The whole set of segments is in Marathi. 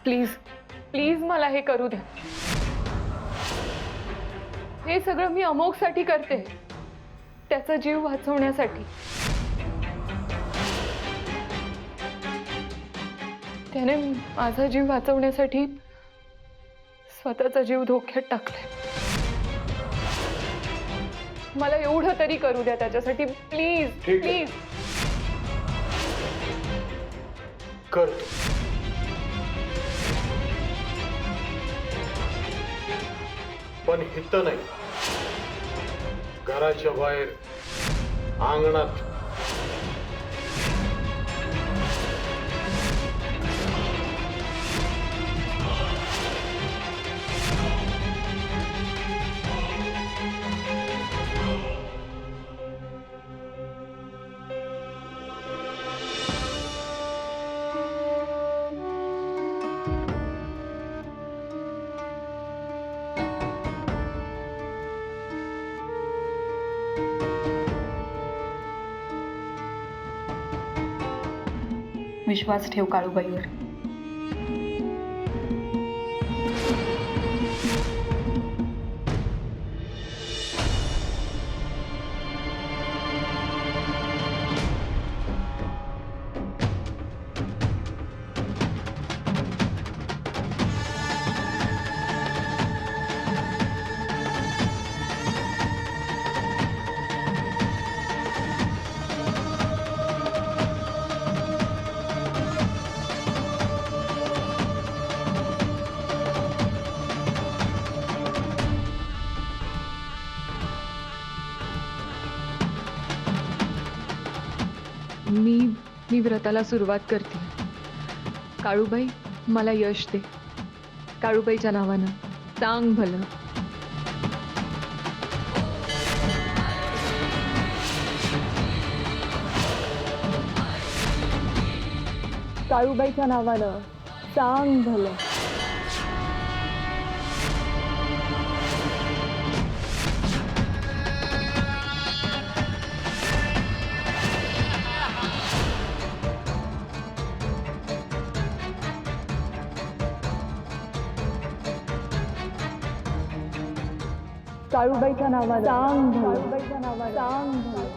प्लीज प्लीज मला हे करू द्या. हे सगळं मी अमोघसाठी करते, त्याचा जीव वाचवण्यासाठी. त्याने माझा जीव वाचवण्यासाठी स्वतःचा जीव धोक्यात टाकलाय. मला एवढं तरी करू द्या त्याच्यासाठी, प्लीज प्लीज. करतो. पण हित नाही, घराच्या बाहेर अंगणात. विश्वास ठेव काळूबाईवर. मी व्रताला सुरुवात करते. काळूबाई मला यश दे. काळूबाईच्या नावानं सांग भलं. काळूबाईच्या नावानं सांग भलं. काळूबाईच्या नावानं सांग भलं. काळूबाईच्या नावानं सांग भलं.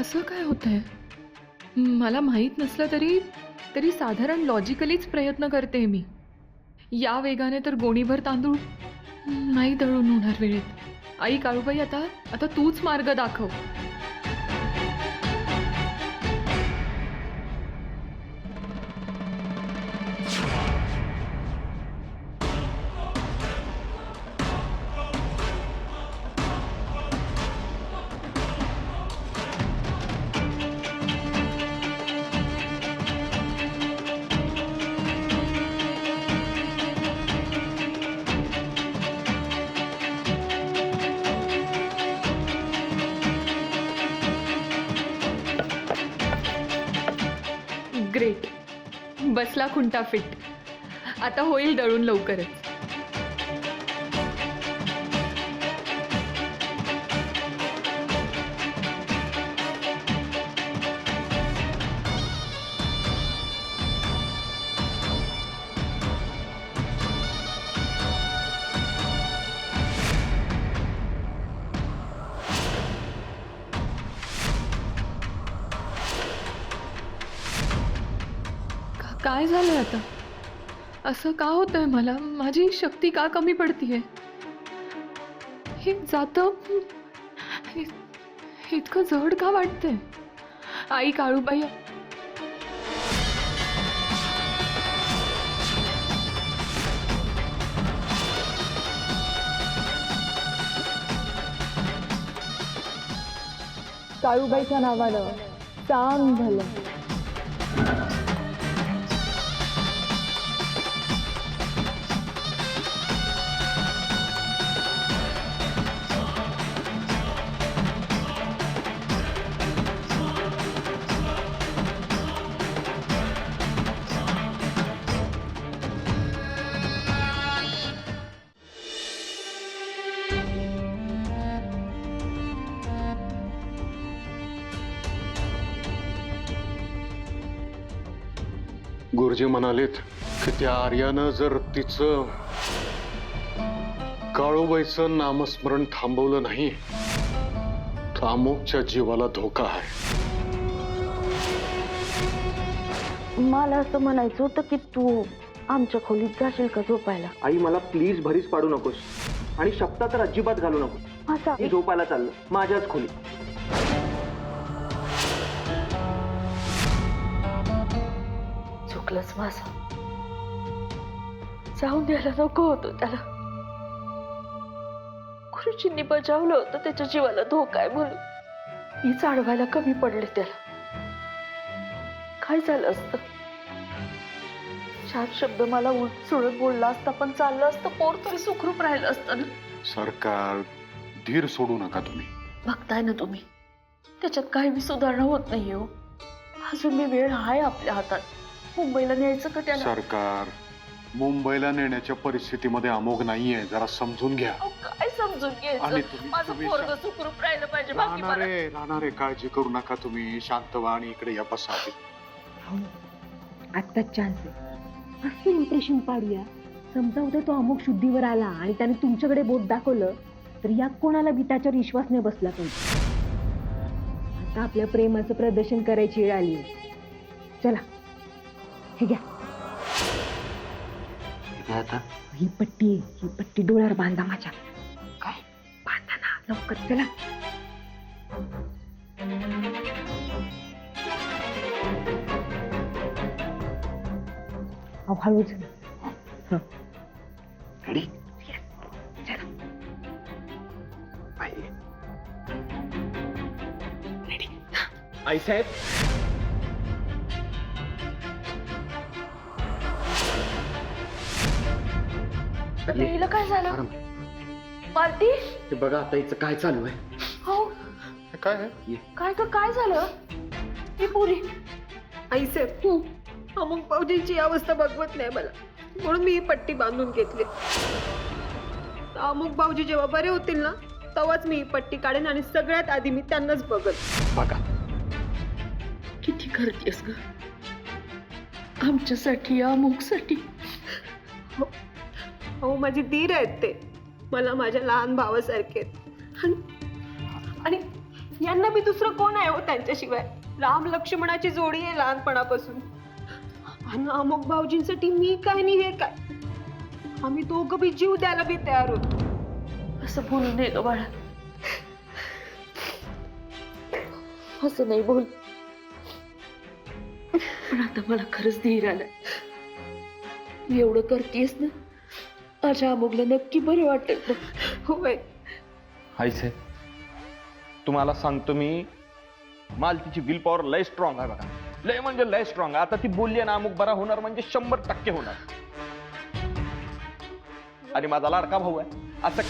असं काय होतंय? मला माहीत नसलं तरी साधारण लॉजिकलीच प्रयत्न करते मी. या वेगाने तर गोणीभर तांदूळ नाही दळून होणार वेळेत. आई काळूबाई, आता तूच मार्ग दाखव. ग्रेट, बसला खुंटा फिट. आता होईल दळून लवकरच. काय झालंय आता? असं का होतंय मला? माझी शक्ती का कमी पडतीये? हे जातं इतकं जड का वाटतंय? आई काळूबाई. काळूबाईच्या नावानं चांग झालं. गुरुजी म्हणालेत की त्या आर्यानं जर तिचं काळूबाईचं नामस्मरण थांबवलं नाही तर अमोकच्या जीवाला धोका आहे. मला असं म्हणायचं होतं की तू आमच्या खोलीत जाशील का झोपायला? आई मला प्लीज भरीच पाडू नकोस आणि शब्दा तर अजिबात घालू नकोस. असा मी झोपायला चाललो माझ्याच खोलीत. चुकलंच माझं. जाऊन द्यायला नको होतं त्याला. गुरुजींनी बजावलं होतं त्याच्या जीवाला धोका आहे म्हणून. मी चाडवायला कमी पडले त्याला. काय झालं असतं? चार शब्द मला उलट सुळत बोलला असता पण चाललं असतं. पोर तरी सुखरूप राहिलं असतं ना. सरकार, धीर सोडू नका तुम्ही. बघताय ना तुम्ही, त्याच्यात काही बी सुधारणा होत नाही हो. अजून मी वेळ आहे आपल्या हातात. मुंबईला न्यायचं का त्याला? सरकार, मुंबईला नेण्याच्या परिस्थितीमध्ये अमोघ नाहीये, जरा समजून घ्या. अहो, काय समजून आणि घ्यायचं? तुम्ही- माझं तुम्ही पोरग सुखरूप राहिलं पाहिजे. बाकी मला राहणारे काळजी करू नका तुम्ही. शांत व्हा आणि इकडे या बसा. आत्ताच चान्स आहे. असं इम्प्रेशन पाडूया. समजा उद्या तो अमुक शुद्धीवर आला आणि त्याने तुमच्याकडे बोट दाखवलं तर या कोणाला बी त्याच्यावर विश्वास नाही बसला पाहिजे. आता आपल्या प्रेमाचं प्रदर्शन करायची वेळ आली आहे. चला हे घ्या. आता ही पट्टी डोळ्यावर बांधा माझ्या. काय बांधा ना लवकर. चला अहो हळूच. रेडी? चला. आई साहेब, आता हिला काय झालं? पार्टी? ते बघा आता हिचं काय चालू आहे. हो काय आहे? काय झालं? ही पुरी आईसाहेब, अमुक भाऊजींची अवस्था बघवत नाही मला, म्हणून मी ही पट्टी बांधून घेतली. अमुक भाऊजी जेव्हा बरे होतील ना तेव्हाच मी ही पट्टी काढेन आणि सगळ्यात आधी मी त्यांनाच बघत. बघा, किती करतेस ग आमच्यासाठी, अमुकसाठी. हो, माझी दीर आहेत ते. मला माझ्या लहान भावासारखे आहेत. आणि यांना मी दुसरं कोण आहे हो त्यांच्याशिवाय? राम लक्ष्मणाची जोडी आहे लहानपणापासून. आणि अमुक भाऊजींसाठी मी काय नाही हे काय, आम्ही दोघं बी जीव द्यायला बी तयार होतो. असं बोलू नये ग बाळा. असं नाही बोल. पण आता मला खरंच धीर आलाय. तू एवढं करतेस ना, माझ्या अमुकला नक्की बरं वाटेल ना. होय, हाय साहेब, तुम्हाला सांगतो मी, मालतीची विल पॉवर लय स्ट्रॉंग आहे बघा. लय म्हणजे लय स्ट्रॉंग. आता ती बोलली ना अमुक बरा होणार म्हणजे 100% होणार. आणि माझा लाडका भाऊ आहे. असं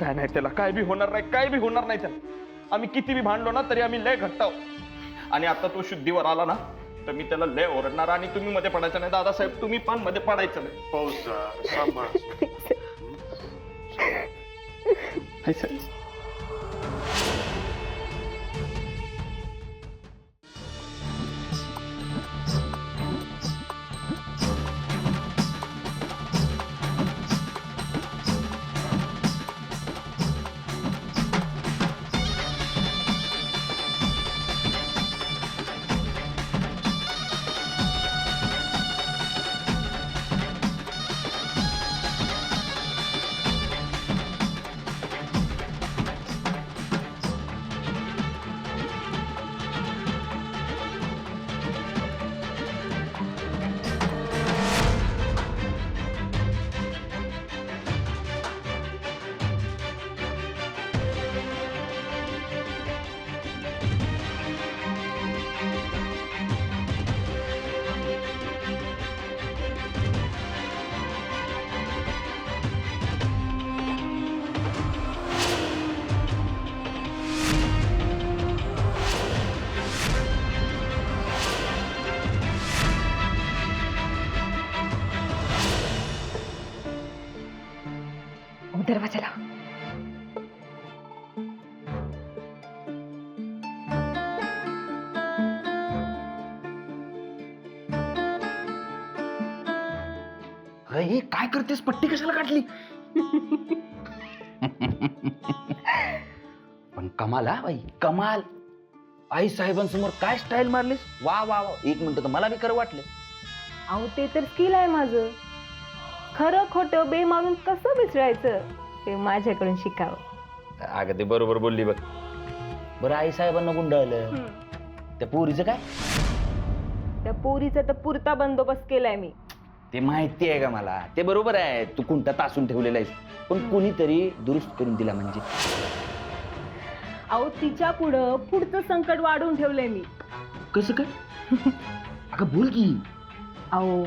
काय नाही, त्याला काय बी होणार नाही, काय बी होणार नाही त्याला. आम्ही किती बी भांडलो ना तरी आम्ही लय घट्ट आहोत. आणि आता तो शुद्धीवर आला ना तर मी त्याला लय ओरडणार. आणि तुम्ही मध्ये पडायचं नाही दादासाहेब, तुम्ही पण मध्ये पडायचं नाही. पाऊस सांभाळ. हाय साहेब. दरवाजा लाव. हे काय करतेस? पट्टी कशाला काढली? पण कमाल हा बाई, कमाल. आई साहेबांसमोर काय स्टाईल मारलीस? वा वा वा. एक मिनिट तर मला बी खरं वाटलं. अहो ते तर स्किल आहे माझं. खरं खोटं बे मारून कसं मिसळायचं ते माझ्याकडून शिकावं. अगं ते बरोबर बोलली बघ. बरं आई साहेबांना गुंडाळलं, त्या पोरीचं काय? त्या पोरीचा तर पुरता बंदोबस्त केलाय मी. ते माहिती आहे का मला. ते बरोबर आहे, तू कुंटा तासून ठेवलेला आहेस, पण कुणीतरी दुरुस्त करून दिला म्हणजे. अहो तिच्या पुढचं संकट वाढवून ठेवलंय मी. कसं काय? अगं बोल की. अहो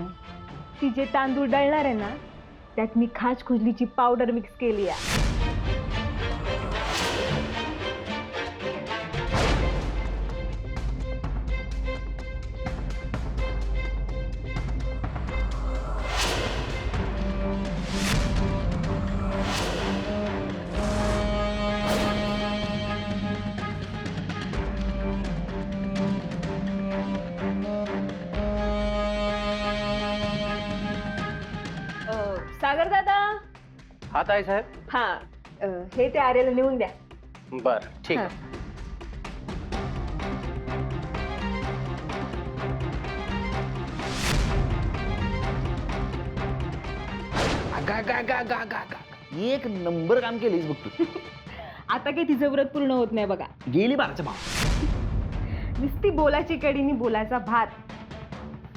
ती जे तांदूळ दळणार आहे ना त्यात मी खास खुजलीची पावडर मिक्स केली आहे. सागर दादा. हा ताई साहेब. हा हे ते आर्याला नेऊन द्या. बर ठीक हा. आहे. एक नंबर काम केलीस बघ तू. आता काही तिचं व्रत पूर्ण होत नाही बघा. गेली बाराच्या भाव. नुसती बोलाची कढीनी बोलाचा भात.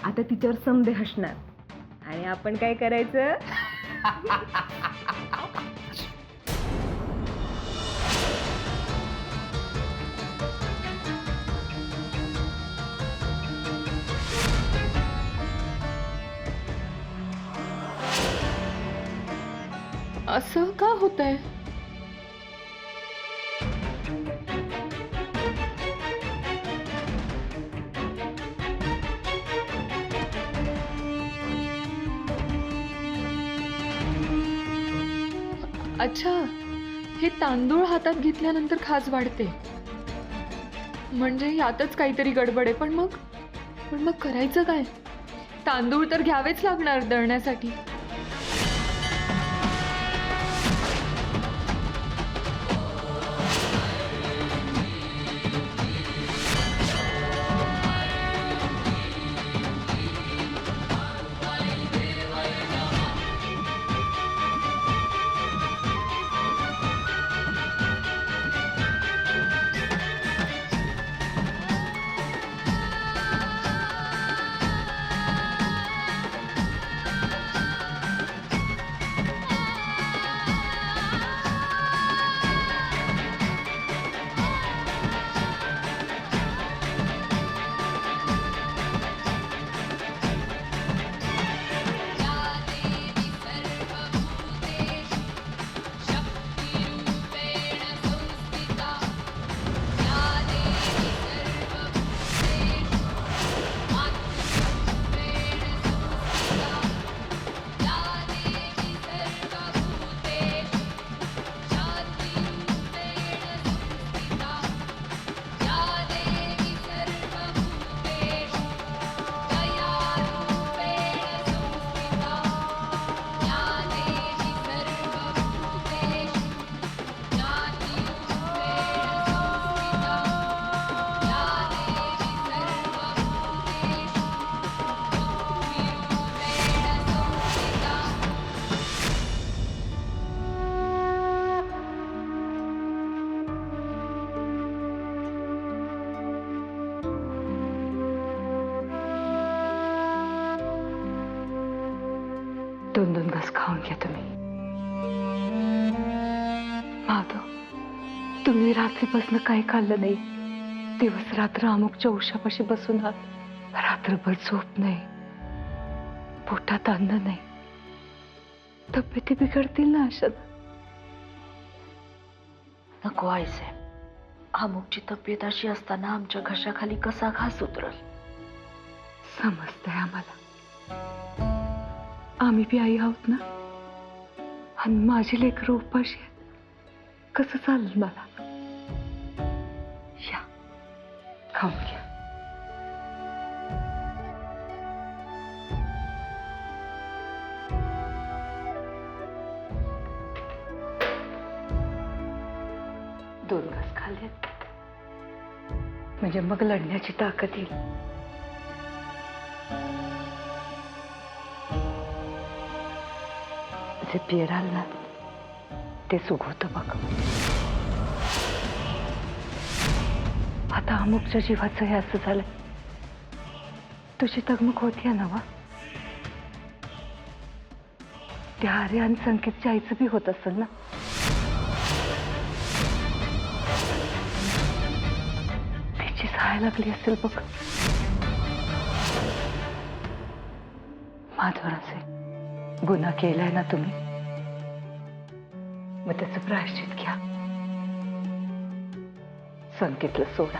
आता तिच्यावर समदे हसणार आणि आपण काय करायचं? असं का होतंय? अच्छा, हे तांदूळ हातात घेतल्यानंतर खाज वाढते. म्हणजे यातच काहीतरी गडबड आहे. पण मग करायचं काय? तांदूळ तर घ्यावेच लागणार दळण्यासाठी. दोन घास खाऊन घ्या तुम्ही. माधव, तुम्ही रात्रीपासून काही खाल्लं नाही. दिवस रात्र अमुकच्या उशापाशी बसून आहात. रात्रभर झोप नाही, पोटात अन्न नाही. तब्येती बिघडतील ना अशा. नको आईसाहेब, अमुकची तब्येत अशी असताना आमच्या घशाखाली कसा घास उतरल? समजतंय आम्हाला. आम्ही बी आई आहोत ना. आणि माझी लेकरं उपाशी आहेत. कसं चालेल मला? या खाऊन घ्या. दोन घास खाल्लेत म्हणजे मग लढण्याची ताकद येईल. जे पेराल ना ते सुगवतं बघ. आता अमुकच्या जीवाचं हे असं झालंय. तुझी तगमग होतीये ना वा? त्या आर्य आणि संकेतच्या आईचं बी होत असेल ना? तिची सहाय लागली असेल बघ. माधवराचे गुन्हा केलाय ना तुम्ही, मग त्याचं प्रायश्चित घ्या. संकेतला सोडा.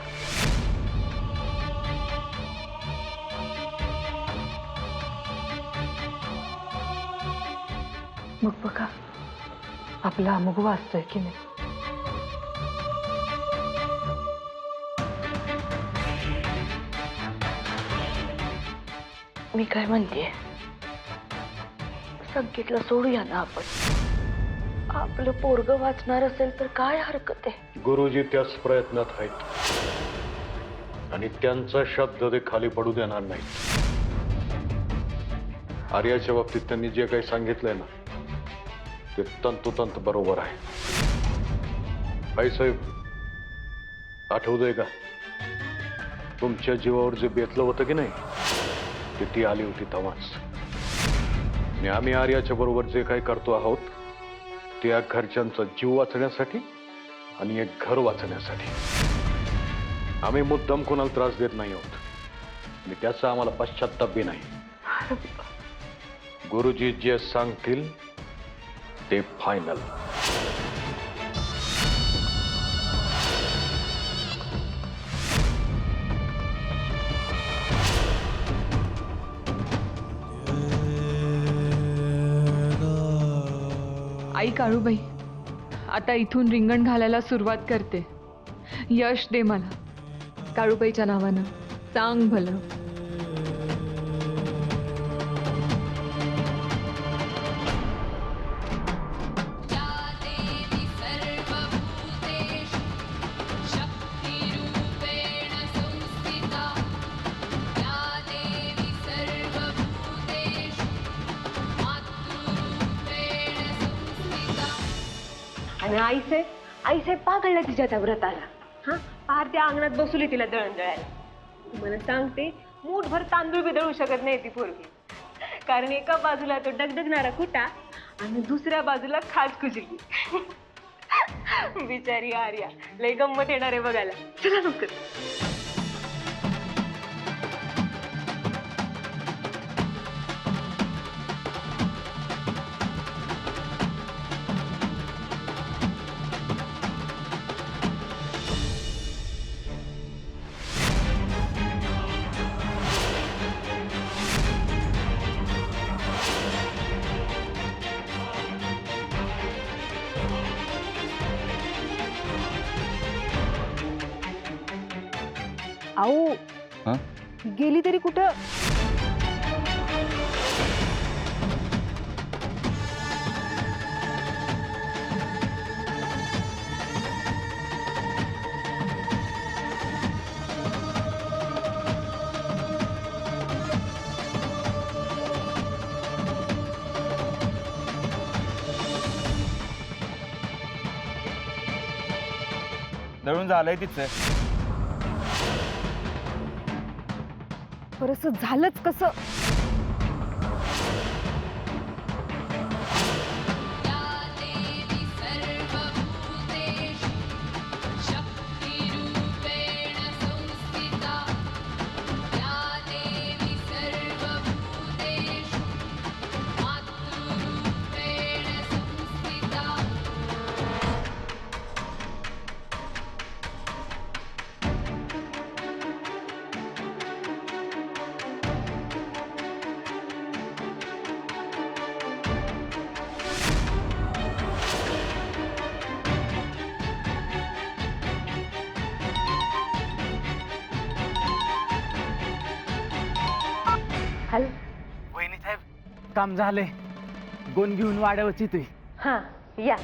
मग बघा आपला अमुक वाचतोय की नाही. मी काय म्हणतेय, संकेतला सोडूया ना आपण. आपलं पोरग वाचणार असेल तर काय हरकत आहे. गुरुजी त्याच प्रयत्नात आहेत आणि त्यांचा शब्द ते खाली पडू देणार नाही. आर्याच्या बाबतीत त्यांनी जे काही सांगितलंय ना ते तंतोतंत बरोबर आहे. आईसाहेब, आठवतंय का तुमच्या जीवावर जे बेतलं होतं की नाही ते ती आली होती तेव्हाच. आणि आम्ही आर्याच्या बरोबर जे काही करतो आहोत ते या घरच्यांचा जीव वाचण्यासाठी आणि एक घर वाचण्यासाठी. आम्ही मुद्दाम कोणाला त्रास देत नाही आहोत आणि त्याचा आम्हाला पश्चात्ताप बी नाही. गुरुजी जे सांगतील ते फायनल. आई काळूबाई, आता इथून रिंगण घालायला सुरुवात करते. यश दे मला काळूबाईच्या नावानं. सांग भलं. आणि आईसे पागळला तिच्या त्या व्रताला. हा, पार त्या अंगणात बसवली तिला दळण दळायला. तुम्हाला सांगते, मूठभर तांदूळ बी दळू शकत नाही ती पोरगी. कारण एका बाजूला तो डगडगणारा कुटा आणि दुसऱ्या बाजूला खास कुजली. बिचारी आर्या लय गंमत येणार आहे बघायला. चला लवकर. आओ हा? गेली तरी कुठं? दळून झालंय तिचं. बरं झालंच कसं? हल वहिनी साहेब काम झालंय गोन घेऊन वाड्यावरची येतोय. हा या